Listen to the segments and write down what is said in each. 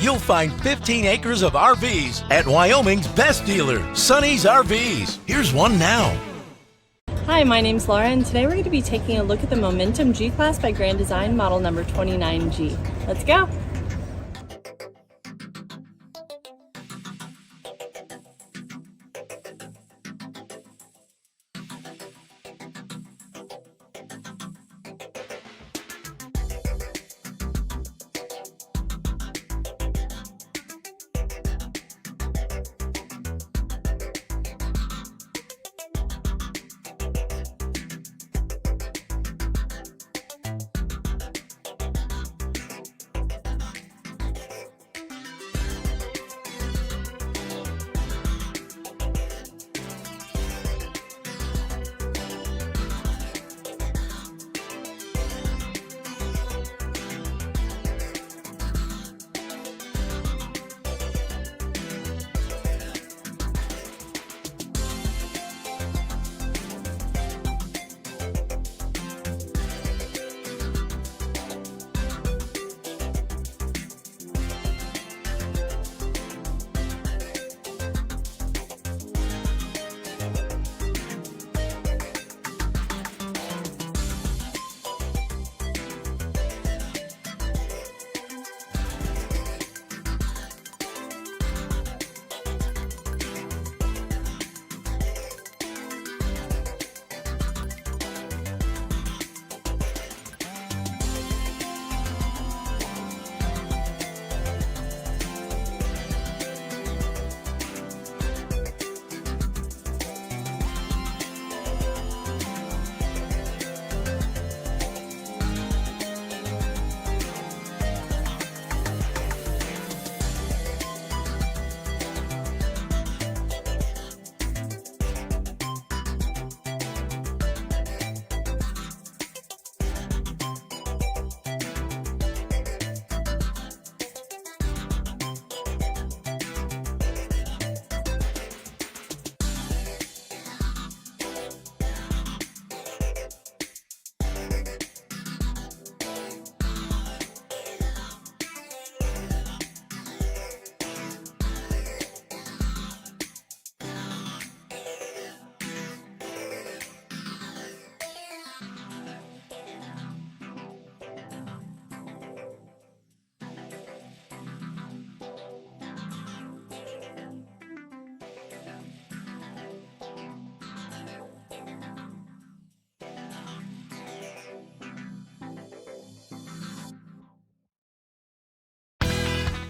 you'll find 15 acres of RVs at Wyoming's best dealer, Sonny's RVs. Here's one now. Hi, my name's Laura, and today we're going to be taking a look at the Momentum G-Class by Grand Design model number 29G. Let's go!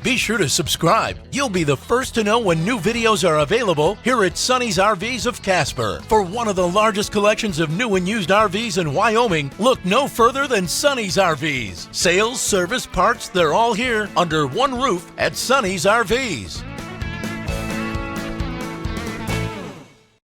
Be sure to subscribe. You'll be the first to know when new videos are available here at Sonny's RVs of Casper. For one of the largest collections of new and used RVs in Wyoming, look no further than Sonny's RVs. Sales, service, parts, they're all here under one roof at Sonny's RVs.